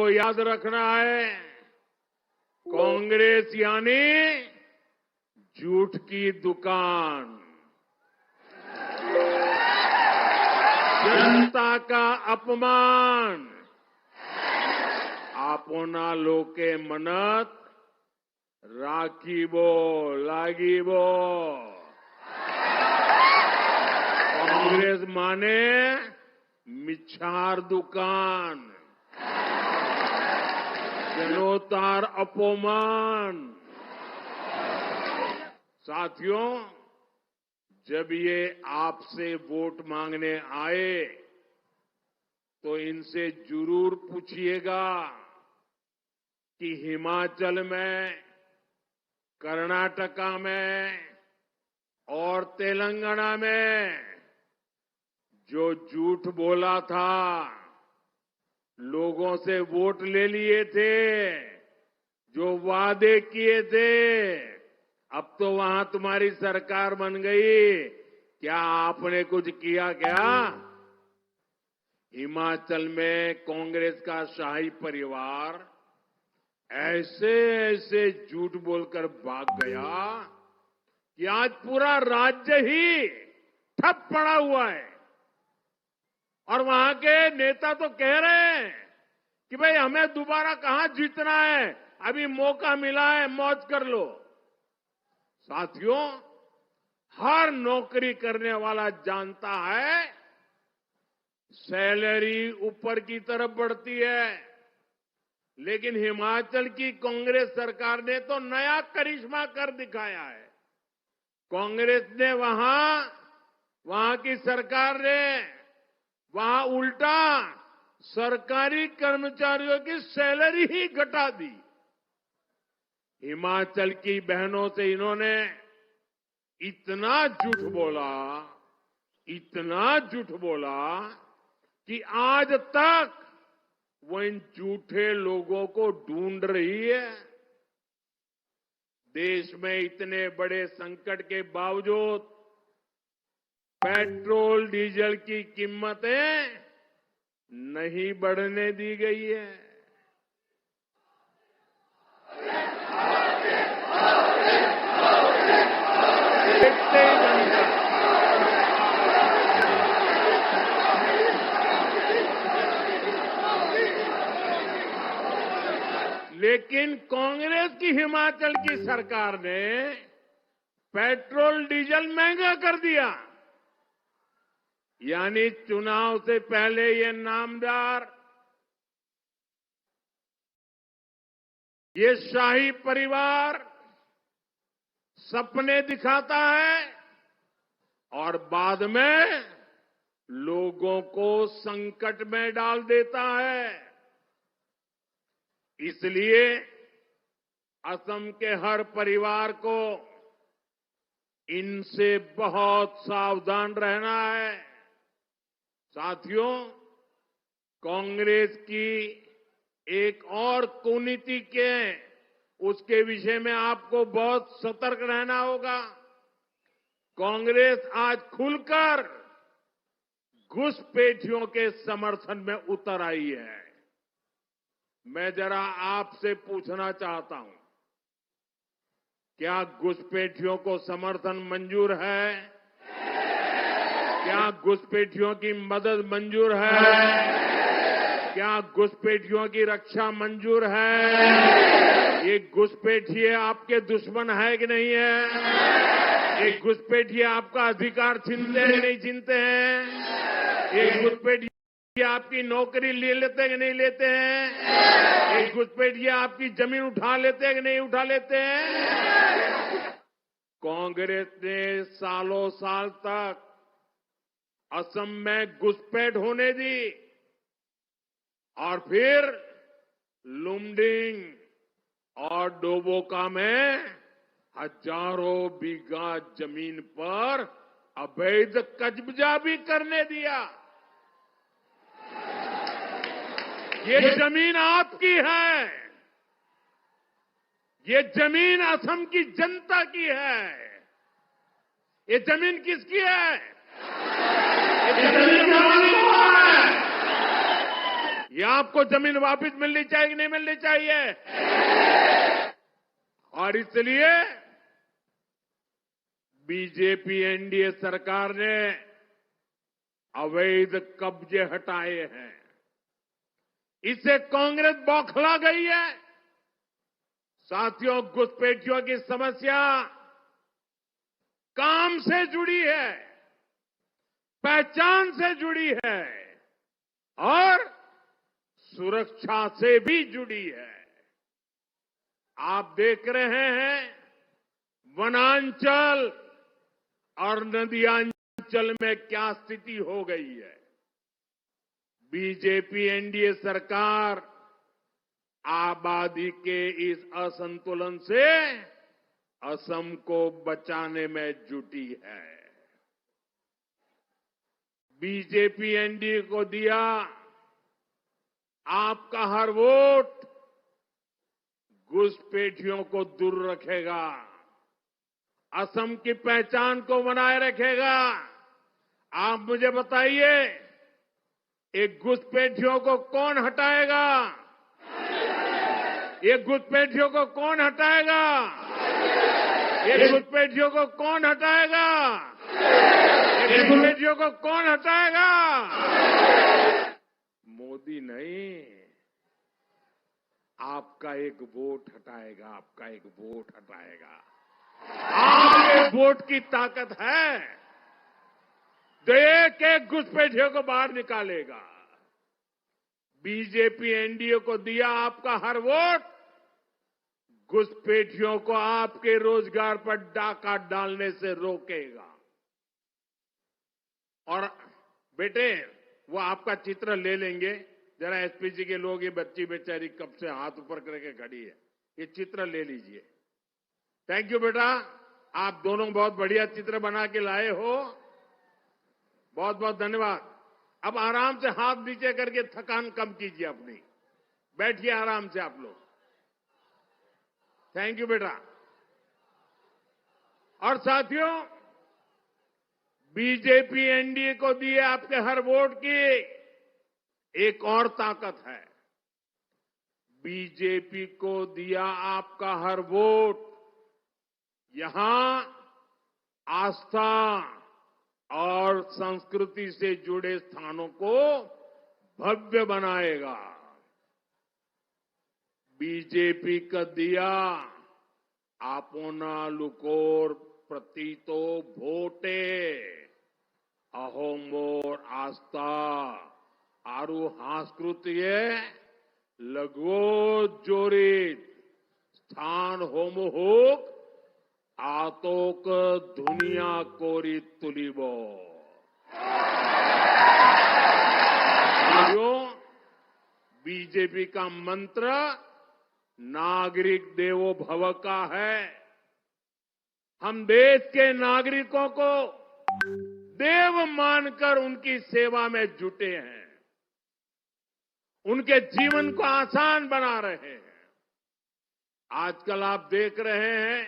आपको याद रखना है, कांग्रेस यानी झूठ की दुकान, जनता का अपमान, आपना लोके मनत राखीबो लागिबो। कांग्रेस माने मिच्छार दुकान, जनोतार अपमान। साथियों, जब ये आपसे वोट मांगने आए तो इनसे जरूर पूछिएगा कि हिमाचल में, कर्नाटका में और तेलंगाना में जो झूठ बोला था, लोगों से वोट ले लिए थे, जो वादे किए थे, अब तो वहां तुम्हारी सरकार बन गई, क्या आपने कुछ किया क्या? हिमाचल में कांग्रेस का शाही परिवार ऐसे ऐसे झूठ बोलकर भाग गया कि आज पूरा राज्य ही ठप पड़ा हुआ है। और वहां के नेता तो कह रहे हैं कि भाई हमें दोबारा कहां जीतना है, अभी मौका मिला है, मौज कर लो। साथियों, हर नौकरी करने वाला जानता है सैलरी ऊपर की तरफ बढ़ती है, लेकिन हिमाचल की कांग्रेस सरकार ने तो नया करिश्मा कर दिखाया है। कांग्रेस ने वहां की सरकार ने वहां उल्टा सरकारी कर्मचारियों की सैलरी ही घटा दी। हिमाचल की बहनों से इन्होंने इतना झूठ बोला कि आज तक वो इन झूठे लोगों को ढूंढ रही है। देश में इतने बड़े संकट के बावजूद पेट्रोल डीजल की कीमतें नहीं बढ़ने दी गई है। देखते ही बनता। लेकिन कांग्रेस की हिमाचल की सरकार ने पेट्रोल डीजल महंगा कर दिया। यानी चुनाव से पहले ये नामदार, ये शाही परिवार सपने दिखाता है और बाद में लोगों को संकट में डाल देता है। इसलिए असम के हर परिवार को इनसे बहुत सावधान रहना है। साथियों, कांग्रेस की एक और कुनीति उसके विषय में आपको बहुत सतर्क रहना होगा। कांग्रेस आज खुलकर घुसपैठियों के समर्थन में उतर आई है। मैं जरा आपसे पूछना चाहता हूं, क्या घुसपैठियों को समर्थन मंजूर है? क्या घुसपैठियों की मदद मंजूर है? क्या घुसपैठियों की रक्षा मंजूर है? ये घुसपैठिए आपके दुश्मन है कि नहीं है? ये घुसपैठिए आपका अधिकार छीनते हैं कि नहीं छीनते हैं? ये घुसपैठिए आपकी नौकरी ले लेते हैं कि नहीं लेते हैं? ये घुसपैठिए आपकी जमीन उठा लेते हैं कि नहीं उठा लेते हैं? कांग्रेस ने सालों साल तक असम में घुसपैठ होने दी और फिर लुमडिंग और डोबोका में हजारों बीघा जमीन पर अवैध कब्जा भी करने दिया। ये जमीन आपकी है, ये जमीन असम की जनता की है। ये जमीन किसकी है? ये जमीन हमारी है। या आपको जमीन वापस मिलनी चाहिए कि नहीं मिलनी चाहिए? और इसलिए बीजेपी एनडीए सरकार ने अवैध कब्जे हटाए हैं। इससे कांग्रेस बौखला गई है। साथियों, घुसपैठियों की समस्या काम से जुड़ी है, पहचान से जुड़ी है और सुरक्षा से भी जुड़ी है। आप देख रहे हैं वनांचल और नदियांचल में क्या स्थिति हो गई है। बीजेपी एनडीए सरकार आबादी के इस असंतुलन से असम को बचाने में जुटी है। बीजेपी एनडीए को दिया आपका हर वोट घुसपैठियों को दूर रखेगा, असम की पहचान को बनाए रखेगा। आप मुझे बताइए, एक घुसपैठियों को कौन हटाएगा? ये घुसपैठियों को कौन हटाएगा? ये घुसपैठियों को कौन हटाएगा? ये घुसपैठियों को कौन हटाएगा? मोदी नहीं, आपका एक वोट हटाएगा, आपका एक वोट हटाएगा। आपके वोट की ताकत है तो एक एक घुसपैठियों को बाहर निकालेगा। बीजेपी एनडीए को दिया आपका हर वोट घुसपैठियों को आपके रोजगार पर डाका डालने से रोकेगा। और बेटे, वो आपका चित्र ले लेंगे जरा। एसपीजी के लोग, ये बच्ची बेचारी कब से हाथ ऊपर करके खड़ी है, ये चित्र ले लीजिए। थैंक यू बेटा, आप दोनों बहुत बढ़िया चित्र बना के लाए हो, बहुत बहुत धन्यवाद। अब आराम से हाथ नीचे करके थकान कम कीजिए अपनी, बैठिए आराम से आप लोग। थैंक यू बेटा। और साथियों, बीजेपी एनडीए को दिए आपके हर वोट की एक और ताकत है। बीजेपी को दिया आपका हर वोट यहां आस्था और संस्कृति से जुड़े स्थानों को भव्य बनाएगा। बीजेपी का दिया आपना लुकोर प्रतीतो भोटे अहोमोर आस्था आरु हांस्कृतिये लगो जोरित स्थान होमोहोक आतोक दुनिया कोरी तुलिबो। बीजेपी का मंत्र नागरिक देवो भव का है। हम देश के नागरिकों को देव मानकर उनकी सेवा में जुटे हैं, उनके जीवन को आसान बना रहे हैं। आजकल आप देख रहे हैं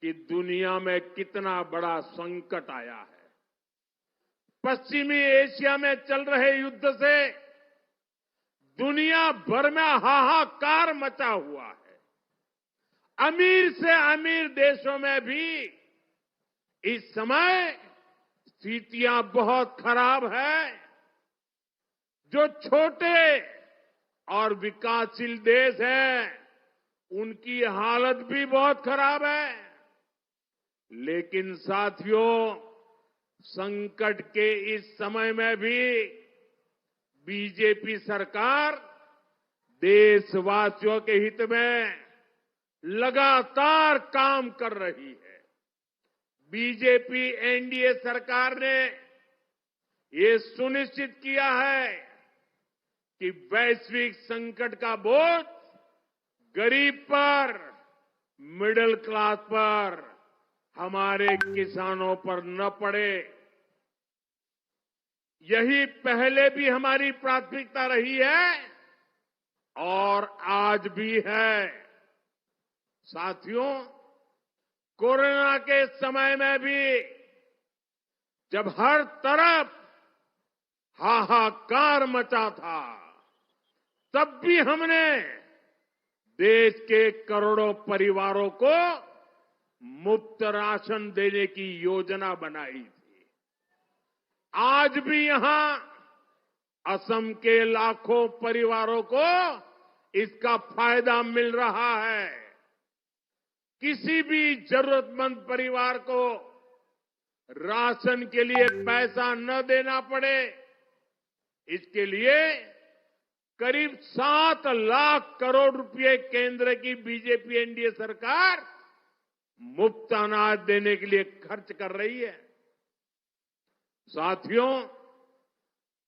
कि दुनिया में कितना बड़ा संकट आया है। पश्चिमी एशिया में चल रहे युद्ध से दुनिया भर में हाहाकार मचा हुआ है। अमीर से अमीर देशों में भी इस समय स्थितियां बहुत खराब है। जो छोटे और विकासशील देश हैं, उनकी हालत भी बहुत खराब है। लेकिन साथियों, संकट के इस समय में भी बीजेपी सरकार देशवासियों के हित में लगातार काम कर रही है। बीजेपी एनडीए सरकार ने ये सुनिश्चित किया है कि वैश्विक संकट का बोझ गरीब पर, मिडिल क्लास पर, हमारे किसानों पर न पड़े। यही पहले भी हमारी प्राथमिकता रही है और आज भी है। साथियों, कोरोना के समय में भी जब हर तरफ हाहाकार मचा था, तब भी हमने देश के करोड़ों परिवारों को मुफ्त राशन देने की योजना बनाई थी। आज भी यहां असम के लाखों परिवारों को इसका फायदा मिल रहा है। किसी भी जरूरतमंद परिवार को राशन के लिए पैसा न देना पड़े, इसके लिए करीब 7 लाख करोड़ रुपए केंद्र की बीजेपी एनडीए सरकार मुफ्त अनाज देने के लिए खर्च कर रही है। साथियों,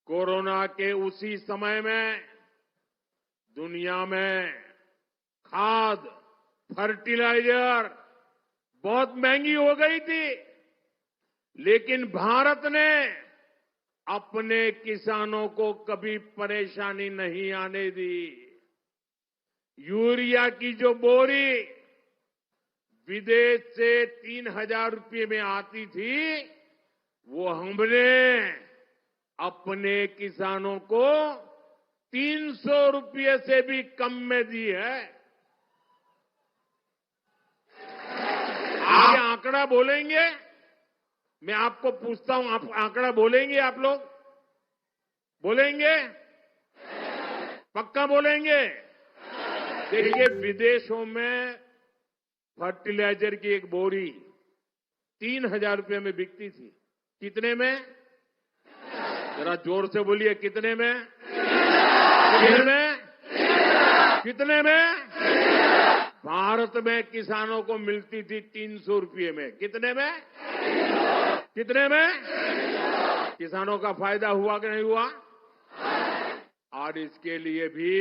कोरोना के उसी समय में दुनिया में खाद, फर्टिलाइजर बहुत महंगी हो गई थी, लेकिन भारत ने अपने किसानों को कभी परेशानी नहीं आने दी। यूरिया की जो बोरी विदेश से 3,000 रुपये में आती थी, वो हमने अपने किसानों को 300 रुपये से भी कम में दी है। आप आंकड़ा बोलेंगे? मैं आपको पूछता हूं, आप आंकड़ा बोलेंगे? आप लोग बोलेंगे? पक्का बोलेंगे? देखिए, विदेशों में फर्टिलाइजर की एक बोरी 3,000 रुपये में बिकती थी। कितने में? जरा जोर से बोलिए, कितने में? कितने में? कितने में? भारत में किसानों को मिलती थी 300 रुपये में। कितने में? कितने में? किसानों का फायदा हुआ कि नहीं हुआ? और इसके लिए भी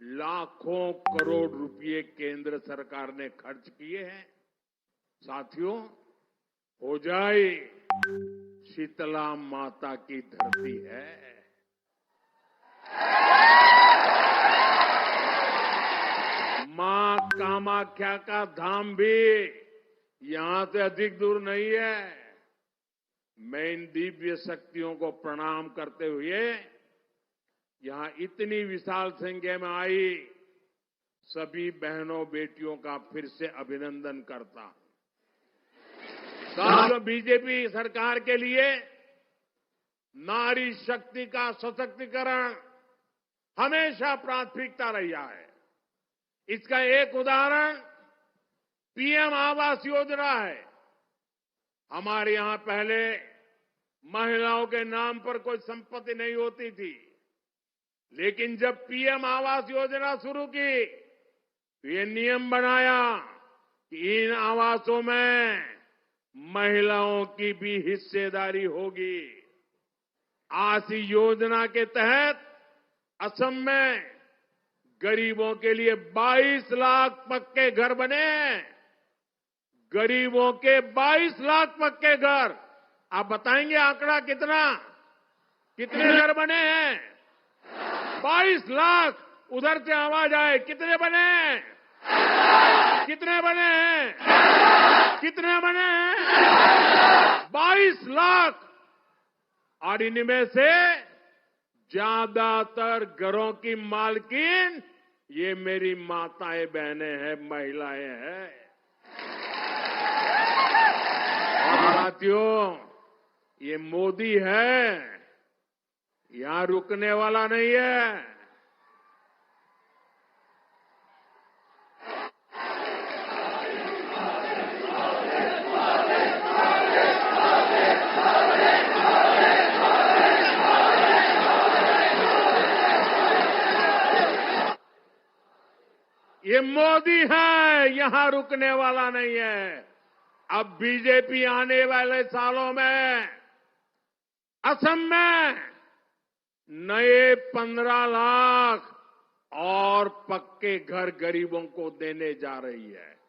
लाखों करोड़ रुपए केंद्र सरकार ने खर्च किए हैं। साथियों, हो जाए शीतला माता की धरती है। मां कामाख्या का धाम भी यहां से अधिक दूर नहीं है। मैं इन दिव्य शक्तियों को प्रणाम करते हुए यहां इतनी विशाल संख्या में आई सभी बहनों बेटियों का फिर से अभिनंदन करता हूं। साथियों, बीजेपी सरकार के लिए नारी शक्ति का सशक्तिकरण हमेशा प्राथमिकता रहा है। इसका एक उदाहरण पीएम आवास योजना है। हमारे यहां पहले महिलाओं के नाम पर कोई संपत्ति नहीं होती थी, लेकिन जब पीएम आवास योजना शुरू की तो ये नियम बनाया कि इन आवासों में महिलाओं की भी हिस्सेदारी होगी। आज इस योजना के तहत असम में गरीबों के लिए 22 लाख पक्के घर बने। गरीबों के 22 लाख पक्के घर। आप बताएंगे आंकड़ा कितना? कितने घर बने हैं? 22 लाख। उधर से आवाज आए, कितने बने? कितने बने हैं? कितने बने हैं? 22 लाख। और इनमें से ज्यादातर घरों की मालकिन ये मेरी माताएं बहनें हैं, महिलाएं हैं। और साथियों, ये मोदी है, यहां रुकने वाला नहीं है। ये मोदी है, यहां रुकने वाला नहीं है। अब बीजेपी आने वाले सालों में असम में नए 15 लाख और पक्के घर गरीबों को देने जा रही है।